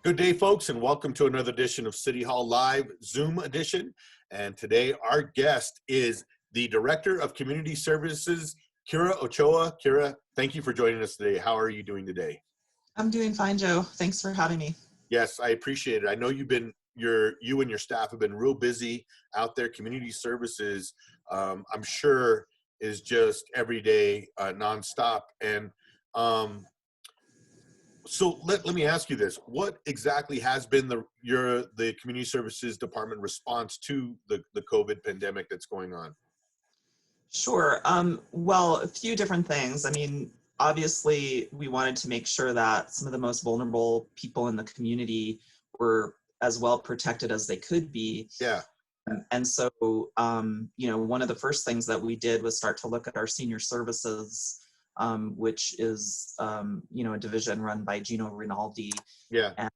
Good day, folks, and welcome to another edition of City Hall Live Zoom edition. And today our guest is the Director of Community Services, Kyra Ochoa. Kyra, thank you for joining us today. How are you doing today? I'm doing fine, Joe. Thanks for having me. Yes, I appreciate it. I know you and your staff have been real busy out there. Community services, I'm sure, is just every day, nonstop. And so let me ask you this: what exactly has been the community services department response to the COVID pandemic that's going on? Sure. Well, a few different things. I mean, obviously, we wanted to make sure that some of the most vulnerable people in the community were as well protected as they could be. Yeah. And so, one of the first things that we did was start to look at our senior services, which is, a division run by Gino Rinaldi. Yeah. And,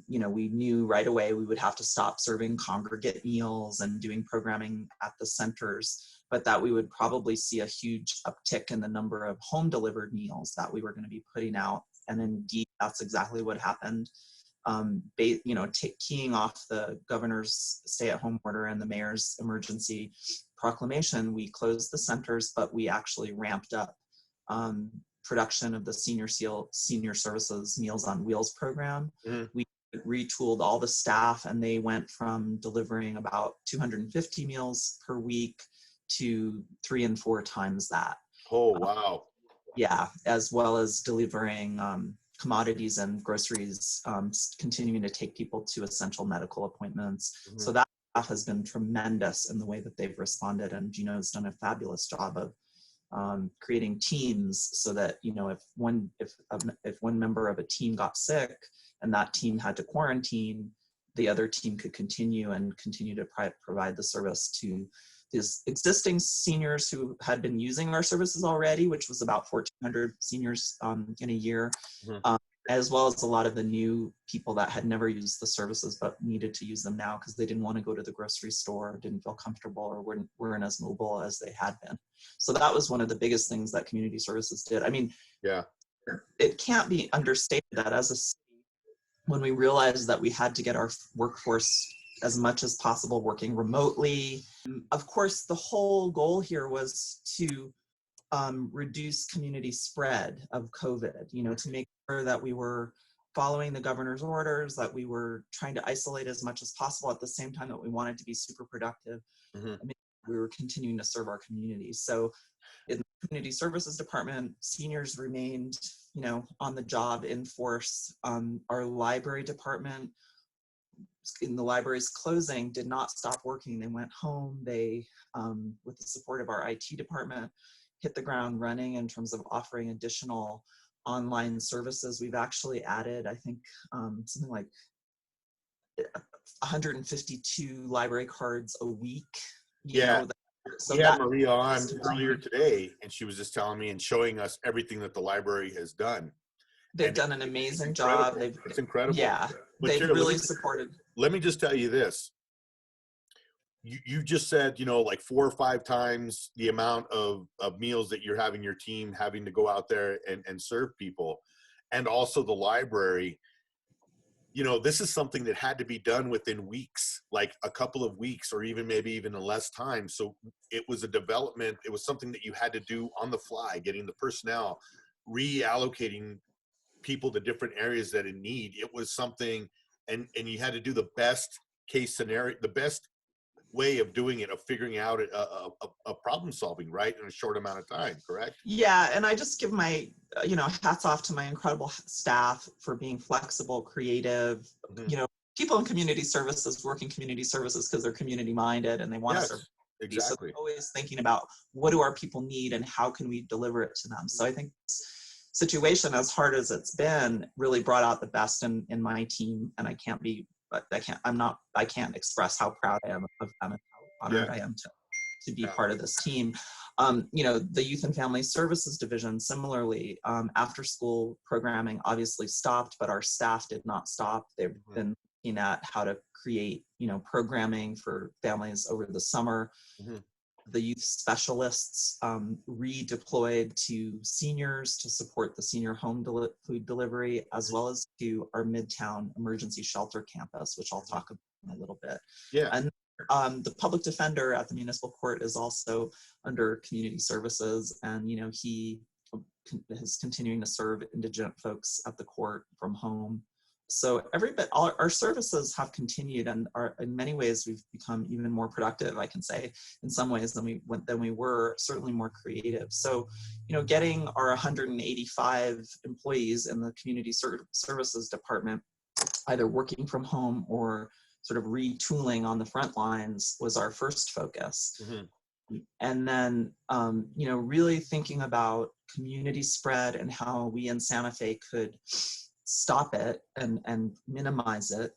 we knew right away we would have to stop serving congregate meals and doing programming at the centers, but that we would probably see a huge uptick in the number of home delivered meals that we were going to be putting out. And indeed, that's exactly what happened. Keying off the governor's stay-at-home order and the mayor's emergency proclamation, we closed the centers, but we actually ramped up production of the senior services Meals on Wheels program. Mm-hmm. We retooled all the staff, and they went from delivering about 250 meals per week to 3 and 4 times that. Oh, wow. As well as delivering commodities and groceries, continuing to take people to essential medical appointments. Mm-hmm. So that staff has been tremendous in the way that they've responded, and Gino's done a fabulous job of creating teams so that, if one member of a team got sick and that team had to quarantine, the other team could continue to provide the service to these existing seniors who had been using our services already, which was about 1,400 seniors in a year, Mm-hmm. As well as a lot of the new people that had never used the services but needed to use them now because they didn't want to go to the grocery store, didn't feel comfortable, or weren't as mobile as they had been. So that was one of the biggest things that community services did. I mean, yeah, it can't be understated that as a city, when we realized that we had to get our workforce as much as possible working remotely, of course, the whole goal here was to reduce community spread of COVID, to make sure that we were following the governor's orders, that we were trying to isolate as much as possible at the same time that we wanted to be super productive. Mm-hmm. I mean, we were continuing to serve our community. So in the community services department, seniors remained, on the job in force. Our library department, in the library's closing, did not stop working. They went home. They, with the support of our IT department, hit the ground running in terms of offering additional online services. We've actually added, I think, something like 152 library cards a week. So we had Maria on earlier today, and she was just telling me and showing us everything that the library has done. They've done an amazing job. It's incredible. Yeah, they've really supported. Let me just tell you this. You just said, like 4 or 5 times the amount of meals that you're having your team having to go out there and serve people. And also the library, this is something that had to be done within weeks, like a couple of weeks, or maybe even less time. So it was a development. It was something that you had to do on the fly, getting the personnel, reallocating people to different areas that in need. It was something, and you had to do the best case scenario, the best way of doing it, of figuring out a problem solving, right, in a short amount of time, correct? Yeah, and I just give my, hats off to my incredible staff for being flexible, creative. Mm-hmm. People in community services work in community services because they're community minded and they want to serve. Exactly. So always thinking about what do our people need and how can we deliver it to them. So I think this situation, as hard as it's been, really brought out the best in my team, and I can't express how proud I am of them and how honored I am to be part of this team. The Youth and Family Services Division, similarly, after school programming obviously stopped, but our staff did not stop. They've been looking at how to create, programming for families over the summer. Mm-hmm. the youth specialists redeployed to seniors to support the senior home food delivery, as well as to our Midtown emergency shelter campus, which I'll talk about in a little bit. Yeah. And the public defender at the municipal court is also under community services, and he is continuing to serve indigent folks at the court from home. So all our services have continued, and are in many ways we've become even more productive, I can say, in some ways than we were, certainly more creative. So, getting our 185 employees in the community services department either working from home or sort of retooling on the front lines was our first focus. Mm-hmm. And then, really thinking about community spread and how we in Santa Fe could stop it and minimize it.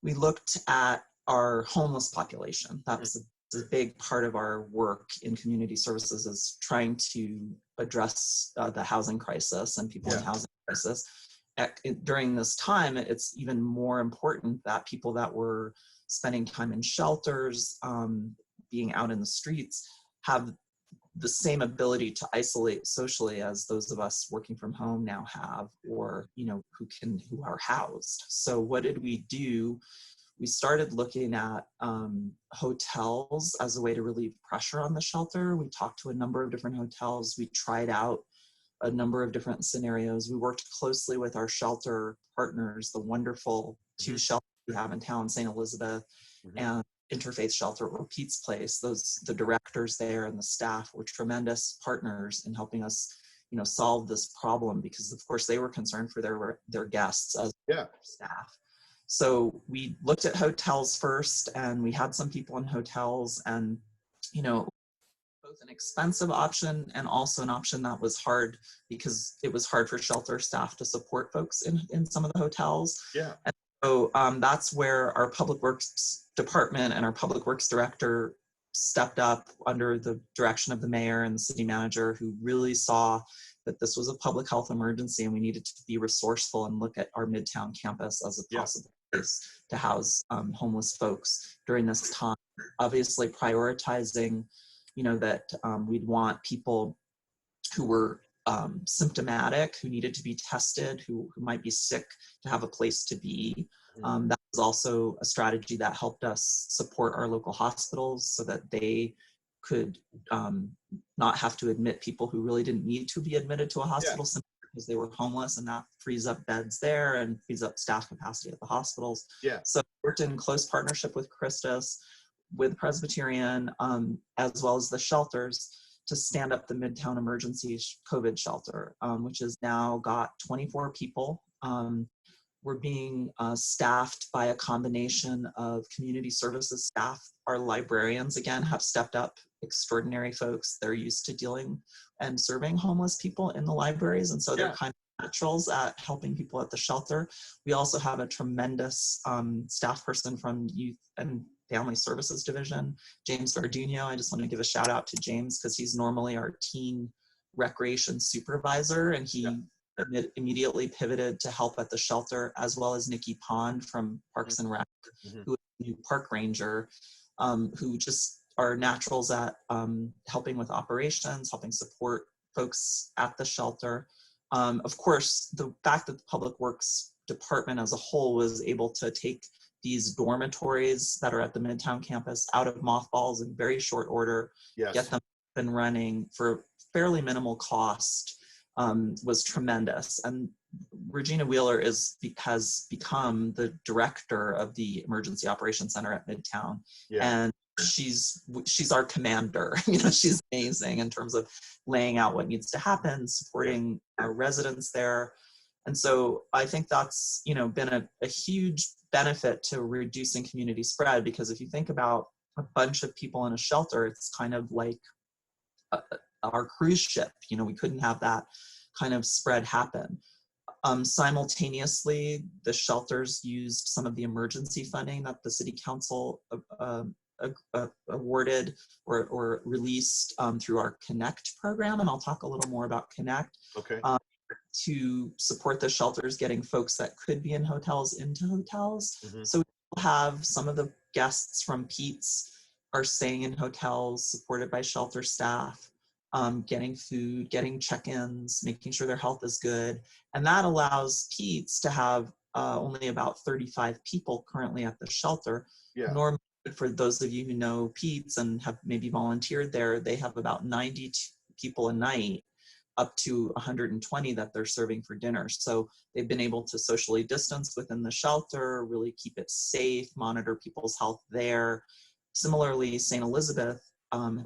We looked at our homeless population. That was a big part of our work in community services, is trying to address the housing crisis and people in housing crisis. During this time, it's even more important that people that were spending time in shelters, being out in the streets, have the same ability to isolate socially as those of us working from home now have, or who are housed. So what did we do? We started looking at hotels as a way to relieve pressure on the shelter. We talked to a number of different hotels. We tried out a number of different scenarios. We worked closely with our shelter partners, the wonderful two shelters we have in town, St. Elizabeth and Interfaith Shelter, or Pete's Place. The directors there and the staff were tremendous partners in helping us, solve this problem, because of course they were concerned for their guests as staff. So we looked at hotels first, and we had some people in hotels, and both an expensive option and also an option that was hard, because it was hard for shelter staff to support folks in some of the hotels. Yeah. And so that's where our public works department and our public works director stepped up under the direction of the mayor and the city manager, who really saw that this was a public health emergency and we needed to be resourceful and look at our Midtown campus as a possible place to house homeless folks during this time. Obviously prioritizing, that we'd want people who were symptomatic, who needed to be tested, who might be sick, to have a place to be. That was also a strategy that helped us support our local hospitals so that they could not have to admit people who really didn't need to be admitted to a hospital simply because they were homeless, and that frees up beds there and frees up staff capacity at the hospitals. So we worked in close partnership with Christus, with Presbyterian, as well as the shelters, to stand up the Midtown Emergency COVID Shelter, which has now got 24 people. We're being staffed by a combination of community services staff. Our librarians, again, have stepped up, extraordinary folks. They're used to dealing and serving homeless people in the libraries, and so they're kind of naturals at helping people at the shelter. We also have a tremendous staff person from Youth and Family Services Division, James Garduno. I just want to give a shout out to James, because he's normally our teen recreation supervisor, and he immediately pivoted to help at the shelter, as well as Nikki Pond from Parks and Rec, who is a new park ranger, who just are naturals at helping with operations, helping support folks at the shelter. Of course, the fact that the Public Works Department as a whole was able to take these dormitories that are at the Midtown campus out of mothballs in very short order, get them up and running for fairly minimal cost, was tremendous. And Regina Wheeler has become the director of the Emergency Operations Center at Midtown, and she's our commander. She's amazing in terms of laying out what needs to happen, supporting our residents there. And so I think that's been a huge benefit to reducing community spread, because if you think about a bunch of people in a shelter, it's kind of like our cruise ship. We couldn't have that kind of spread happen. Simultaneously, the shelters used some of the emergency funding that the City Council awarded or released through our Connect program, and I'll talk a little more about Connect. To support the shelters getting folks that could be in hotels into hotels. So we have some of the guests from Pete's are staying in hotels supported by shelter staff, getting food, getting check-ins, making sure their health is good. And that allows PEDS to have only about 35 people currently at the shelter. Yeah. Normally, for those of you who know PEDS and have maybe volunteered there, they have about 90 people a night, up to 120 that they're serving for dinner. So they've been able to socially distance within the shelter, really keep it safe, monitor people's health there. Similarly, St. Elizabeth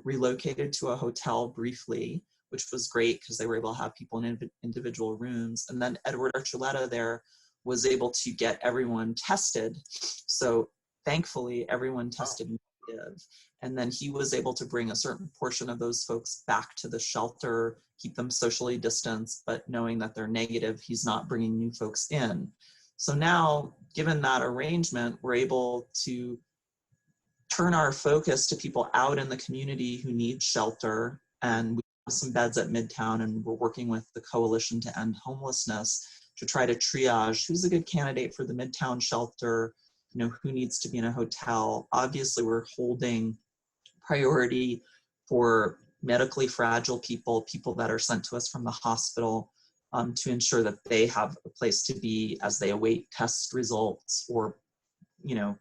relocated to a hotel briefly, which was great because they were able to have people in individual rooms. And then Edward Archuleta there was able to get everyone tested. So thankfully, everyone tested negative. And then he was able to bring a certain portion of those folks back to the shelter, keep them socially distanced, but knowing that they're negative, he's not bringing new folks in. So now, given that arrangement, we're able to turn our focus to people out in the community who need shelter. And we have some beds at Midtown, and we're working with the Coalition to End Homelessness to try to triage who's a good candidate for the Midtown shelter, you know, who needs to be in a hotel. Obviously, we're holding priority for medically fragile people, people that are sent to us from the hospital, to ensure that they have a place to be as they await test results or, you know,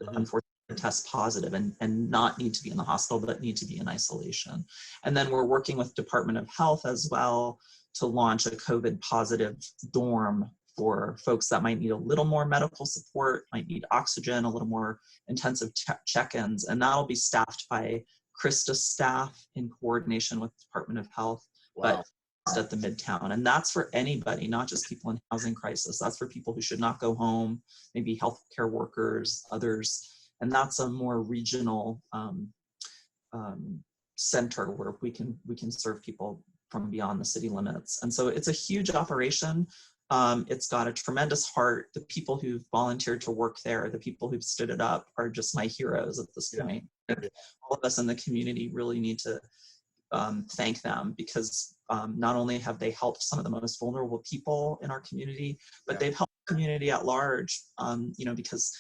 unfortunately test positive and not need to be in the hospital, but need to be in isolation. And then we're working with Department of Health as well to launch a COVID positive dorm for folks that might need a little more medical support, might need oxygen, a little more intensive check-ins, and that'll be staffed by Krista staff in coordination with Department of Health, Wow. but at the Midtown. And that's for anybody, not just people in housing crisis. That's for people who should not go home, maybe healthcare workers, others. And that's a more regional center where we can serve people from beyond the city limits. And so it's a huge operation. It's got a tremendous heart. The people who've volunteered to work there, the people who've stood it up are just my heroes at this point. All of us in the community really need to thank them, because not only have they helped some of the most vulnerable people in our community, but they've helped the community at large, you know, because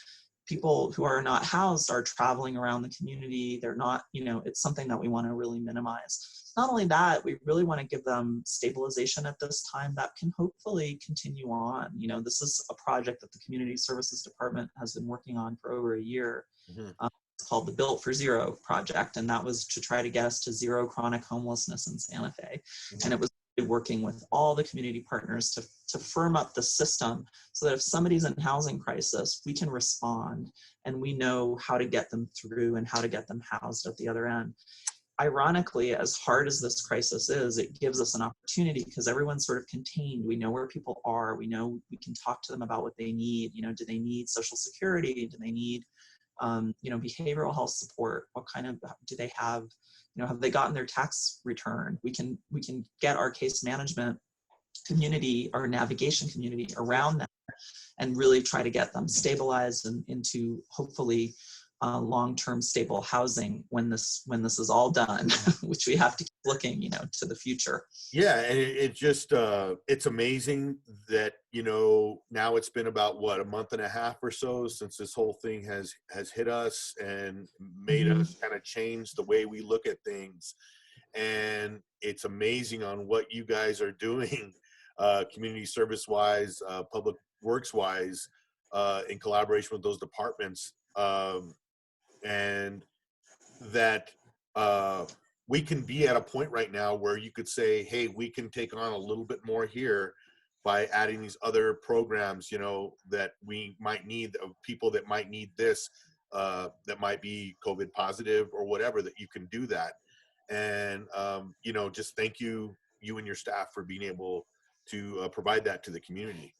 people who are not housed are traveling around the community. They're not, you know, it's something that we want to really minimize. Not only that, we really want to give them stabilization at this time that can hopefully continue on. You know, this is a project that the Community Services Department has been working on for over a year. It's called the Built for Zero project, and that was to try to get us to zero chronic homelessness in Santa Fe. And it was working with all the community partners to firm up the system so that if somebody's in housing crisis, we can respond and we know how to get them through and how to get them housed at the other end. Ironically, as hard as this crisis is, it gives us an opportunity because everyone's sort of contained. We know where people are. We know we can talk to them about what they need. You know, do they need Social Security? Do they need you know, behavioral health support? What kind of, do they have, you know, have they gotten their tax return? We can get our case management community, our navigation community around that and really try to get them stabilized and into hopefully long-term stable housing when this is all done, which we have to keep looking, you know, to the future. Yeah, and it just it's amazing that, you know, now it's been about what, a month and a half or so since this whole thing has hit us and made us kind of change the way we look at things. And it's amazing on what you guys are doing, community service wise, public works wise, in collaboration with those departments, and that we can be at a point right now where you could say, hey, we can take on a little bit more here by adding these other programs, you know, that we might need, of people that might need this, that might be COVID positive or whatever, that you can do that. And, you know, just thank you and your staff for being able to provide that to the community.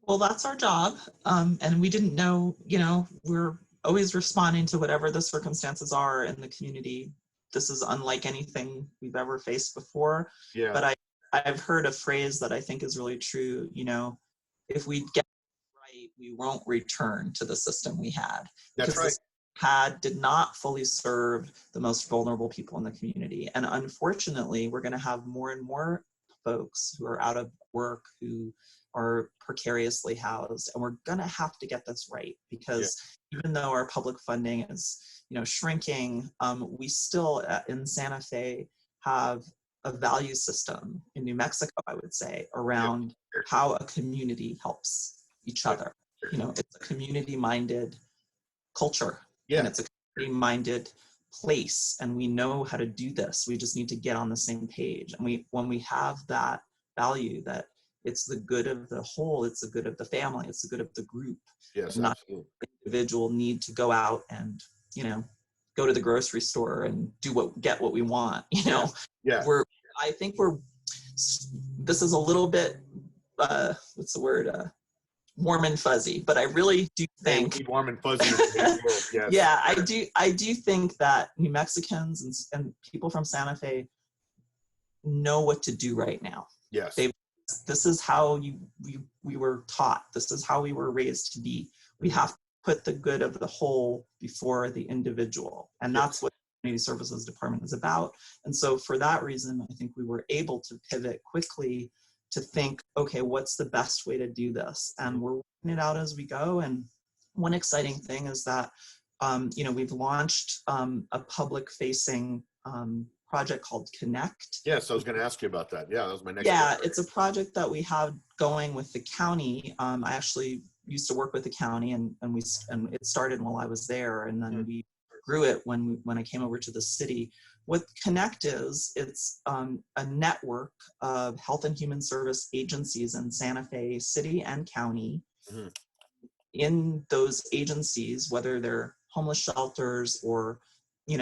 Well, that's our job. And we didn't know, you know, we're always responding to whatever the circumstances are in the community. This is unlike anything we've ever faced before. Yeah. But I've heard a phrase that I think is really true. You know, if we get it right, we won't return to the system we had. That's right. Did not fully serve the most vulnerable people in the community. And unfortunately, we're going to have more and more folks who are out of work, who are precariously housed, and we're gonna have to get this right, Yeah. because even though our public funding is, shrinking, we still in Santa Fe have a value system in New Mexico, I would say, around how a community helps each other. It's a community-minded culture, and it's a community-minded place, and we know how to do this. We just need to get on the same page. And when we have that value, that it's the good of the whole, it's the good of the family, it's the good of the group, Yes, and not absolutely. the individual need to go out and go to the grocery store and get what we want. Yeah. I think this is a little bit what's the word, warm and fuzzy, but I really do think, we need warm and fuzzy in today's world. Yes. yeah, I do think that New Mexicans and people from Santa Fe know what to do right now. Yes. This is how we were taught. This is how we were raised to be. We have to put the good of the whole before the individual, and that's what the Community Services Department is about. And so for that reason, I think we were able to pivot quickly to think, okay, what's the best way to do this? And we're working it out as we go. And one exciting thing is that we've launched a public-facing project called Connect. Yes, I was going to ask you about that. Yeah, that was my next Yeah, question. it's a project that we have going with the county. I actually used to work with the county, and it started while I was there, and then we grew it when I came over to the city. What Connect is, it's a network of health and human service agencies in Santa Fe City and County. In those agencies, whether they're homeless shelters or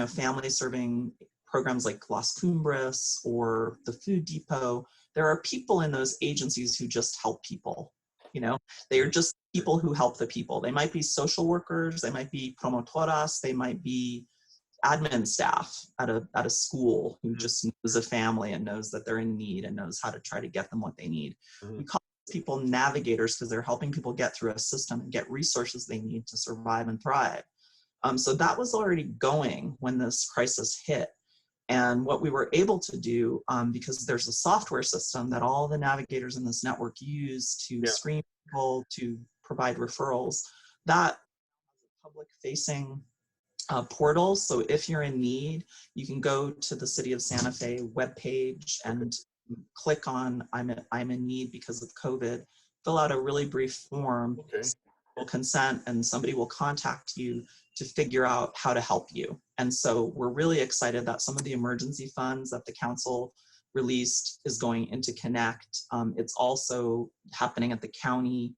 family serving programs like Las Cumbres or the Food Depot, there are people in those agencies who just help people. They are just people who help the people. They might be social workers, they might be promotoras, they might be admin staff at a school who just knows a family and knows that they're in need and knows how to try to get them what they need. We call people navigators because they're helping people get through a system and get resources they need to survive and thrive. So that was already going when this crisis hit. And what we were able to do, because there's a software system that all the navigators in this network use to screen people, to provide referrals, that public-facing portal. So if you're in need, you can go to the City of Santa Fe webpage and click on I'm in need because of COVID, fill out a really brief form, will consent, and somebody will contact you to figure out how to help you. And so we're really excited that some of the emergency funds that the council released is going into Connect. It's also happening at the county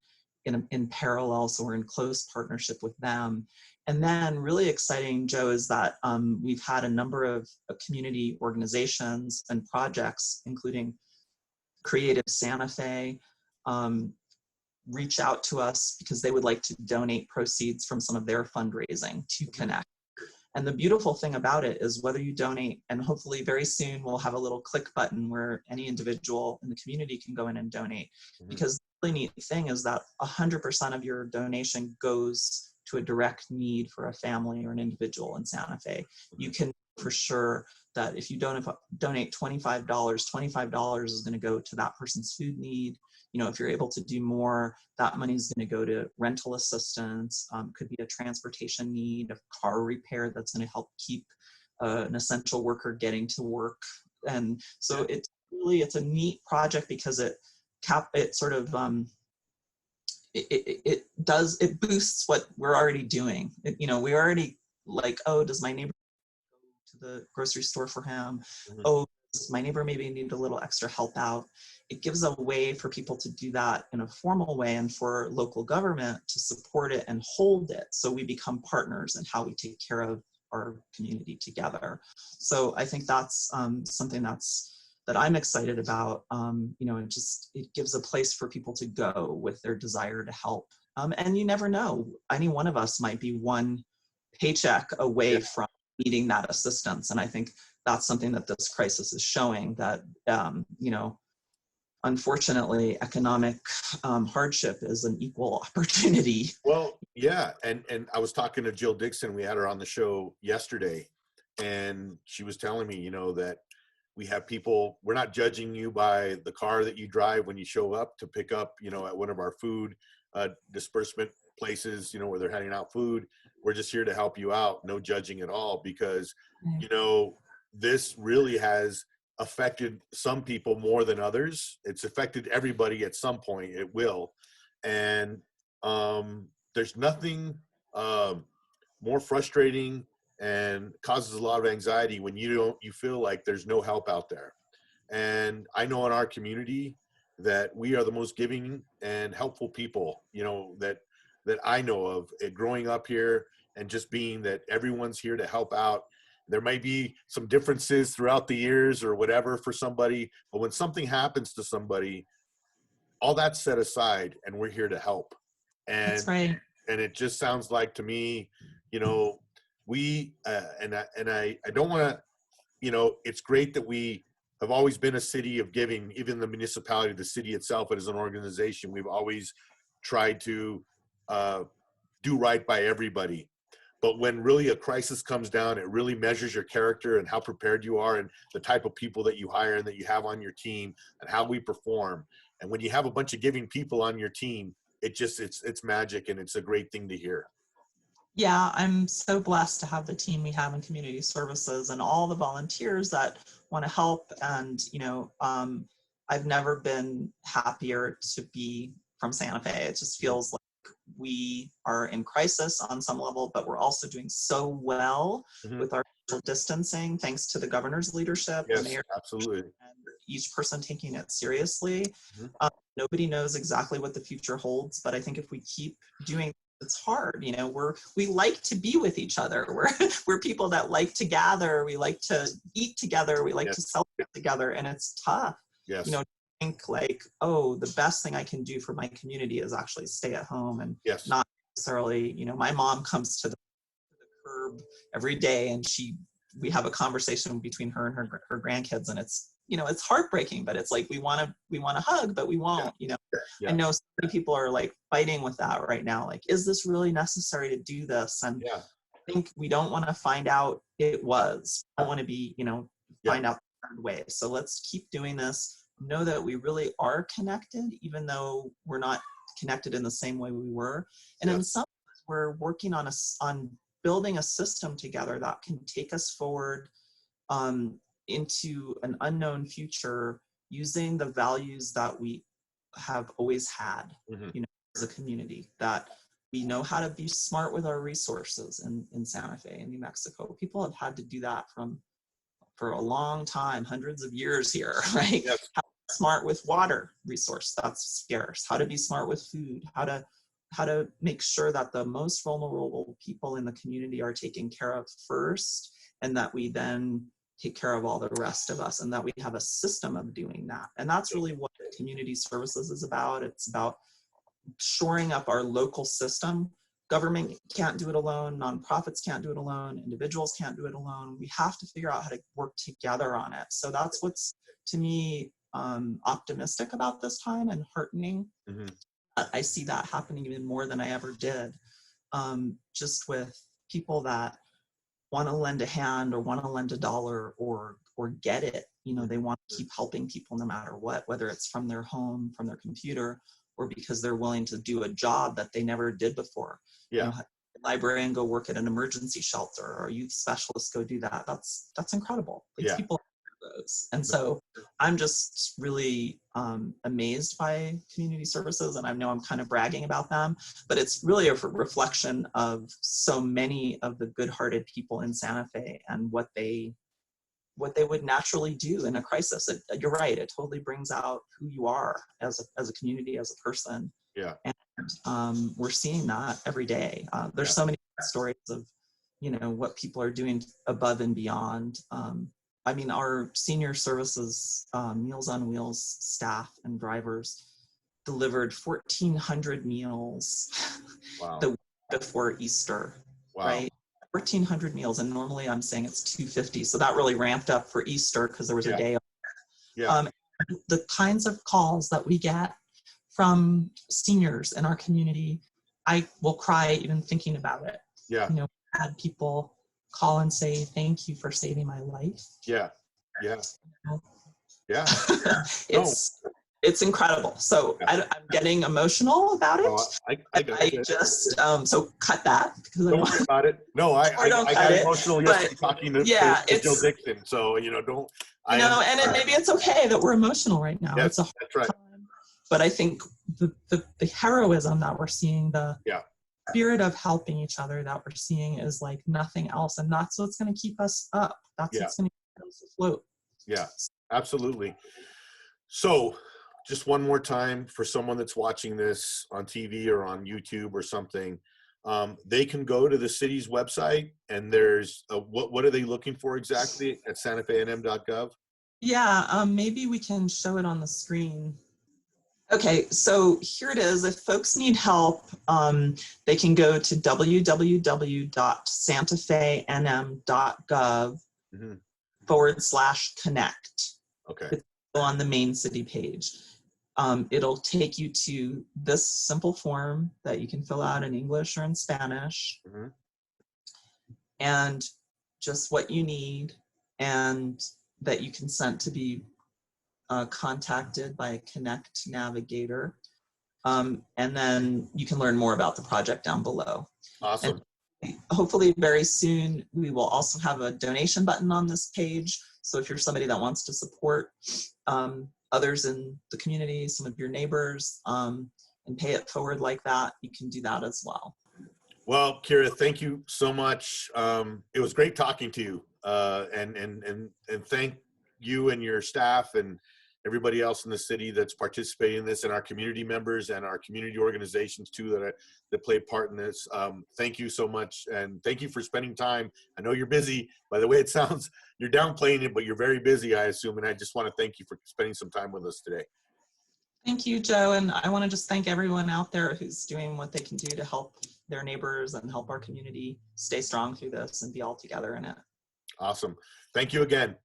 in parallel, so we're in close partnership with them. And then really exciting, Joe, is that we've had a number of community organizations and projects, including Creative Santa Fe, reach out to us because they would like to donate proceeds from some of their fundraising to Connect. And the beautiful thing about it is whether you donate, and hopefully very soon we'll have a little click button where any individual in the community can go in and donate. Because the really neat thing is that 100% of your donation goes to a direct need for a family or an individual in Santa Fe. You can for sure that if you donate $25 is going to go to that person's food need. If you're able to do more, that money is going to go to rental assistance, could be a transportation need, a car repair that's going to help keep an essential worker getting to work. And so it's a neat project because it boosts what we're already doing. We already like, oh, does my neighbor go to the grocery store for him? Oh, does my neighbor maybe need a little extra help out? It gives a way for people to do that in a formal way, and for local government to support it and hold it, so we become partners in how we take care of our community together. So I think that's something that I'm excited about. It gives a place for people to go with their desire to help. And you never know, any one of us might be one paycheck away from needing that assistance. And I think that's something that this crisis is showing, that, unfortunately, economic hardship is an equal opportunity. Well, yeah. And I was talking to Jill Dixon. We had her on the show yesterday, and she was telling me, that We have people, we're not judging you by the car that you drive when you show up to pick up, you know, at one of our food disbursement places, you know, where they're handing out food. We're just here to help you out. No judging at all, because, you know, this really has affected some people more than others. It's affected everybody at some point. It will. And there's nothing more frustrating and causes a lot of anxiety when you feel like there's no help out there. And I know in our community that we are the most giving and helpful people, you know, that I know of, growing up here, and just being that everyone's here to help out. There might be some differences throughout the years or whatever for somebody, but when something happens to somebody, all that's set aside and we're here to help. And That's right. and it just sounds like to me, you know, we I don't want to, you know, it's great that we have always been a city of giving. Even the municipality, the city itself, as an organization, we've always tried to do right by everybody. But when really a crisis comes down, it really measures your character and how prepared you are, and the type of people that you hire and that you have on your team, and how we perform. And when you have a bunch of giving people on your team, it's magic, and it's a great thing to hear. Yeah, I'm so blessed to have the team we have in community services and all the volunteers that want to help. And, you know, I've never been happier to be from Santa Fe. It just feels like we are in crisis on some level, but we're also doing so well with our social distancing, thanks to the governor's leadership, Yes, the mayor, absolutely. and each person taking it seriously. Nobody knows exactly what the future holds, but I think if we keep doing, it's hard. You know, we like to be with each other. We're people that like to gather. We like to eat together. We like to celebrate together, and it's tough. Yes. You know, think like, oh, the best thing I can do for my community is actually stay at home and not necessarily, you know, my mom comes to the curb every day, and we have a conversation between her and her grandkids, and it's, you know, it's heartbreaking, but it's like we want to hug, but we won't. You know, I know so many people are like fighting with that right now. Like, is this really necessary to do this? And I think we don't want to find out it was. I don't want to be, you know, find out the hard way. So let's keep doing this. Know that we really are connected, even though we're not connected in the same way we were. And in some ways, we're working on building a system together that can take us forward into an unknown future, using the values that we have always had, you know, as a community, that we know how to be smart with our resources in Santa Fe and New Mexico. People have had to do that for a long time, hundreds of years here, right? Yes. How to be smart with water resource that's scarce, how to be smart with food, how to make sure that the most vulnerable people in the community are taken care of first, and that we then take care of all the rest of us, and that we have a system of doing that. And that's really what community services is about. It's about shoring up our local system. Government can't do it alone, nonprofits can't do it alone, individuals can't do it alone. We have to figure out how to work together on it. So that's what's, to me, optimistic about this time, and heartening. I see that happening even more than I ever did, just with people that want to lend a hand or want to lend a dollar or get it. You know, they want to keep helping people no matter what, whether it's from their home, from their computer, or because they're willing to do a job that they never did before. You know, a librarian go work at an emergency shelter, or a youth specialist go do that. That's incredible. Like, people have those. And so I'm just really amazed by community services, and I know I'm kind of bragging about them, but it's really a reflection of so many of the good-hearted people in Santa Fe and what they would naturally do in a crisis. You're right. It totally brings out who you are as a community, as a person. And we're seeing that every day. There's so many stories of, you know, what people are doing above and beyond. I mean, our senior services, Meals on Wheels staff and drivers delivered 1,400 meals the week before Easter, right? 1,400 meals, and normally I'm saying it's 250. So that really ramped up for Easter because there was a day off. The kinds of calls that we get from seniors in our community, I will cry even thinking about it. You know, I had people call and say, thank you for saving my life. Yeah. Yeah. No. It's incredible. So Yeah. I'm getting emotional about it. Oh, I got you. Just so cut that because Don't worry about it. No, I don't got cut it, emotional yesterday talking to Joe Dixon. So don't. Maybe it's okay that we're emotional right now. Yes, it's a hard that's right. time, but I think the heroism that we're seeing, the spirit of helping each other that we're seeing is like nothing else, and that's what's going to keep us up. That's what's going to keep us afloat. Yeah, absolutely. So, just one more time for someone that's watching this on TV or on YouTube or something, they can go to the city's website, and there's what are they looking for exactly at santafenm.gov? Yeah, maybe we can show it on the screen. Okay, so here it is. If folks need help, they can go to www.santafenm.gov /connect. Okay. It's on the main city page. It'll take you to this simple form that you can fill out in English or in Spanish, and just what you need, and that you consent to be contacted by a Connect navigator. And then you can learn more about the project down below. Awesome. And hopefully very soon, we will also have a donation button on this page. So if you're somebody that wants to support others in the community, some of your neighbors, and pay it forward like that, you can do that as well. Well, Kyra, thank you so much. It was great talking to you, and thank you and your staff and everybody else in the city that's participating in this, and our community members and our community organizations too that play part in this. Thank you so much, and thank you for spending time. I know you're busy. By the way it sounds, you're downplaying it, but you're very busy, I assume, and I just want to thank you for spending some time with us today. Thank you, Joe, and I want to just thank everyone out there who's doing what they can do to help their neighbors and help our community stay strong through this and be all together in it. Awesome. Thank you again.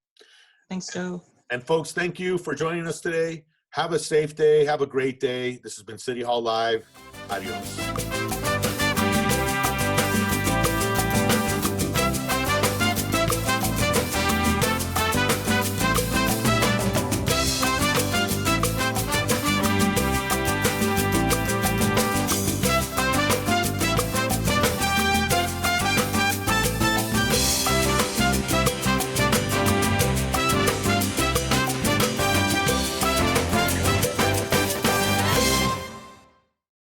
Thanks, Joe. And folks, thank you for joining us today. Have a safe day. Have a great day. This has been City Hall Live. Adios.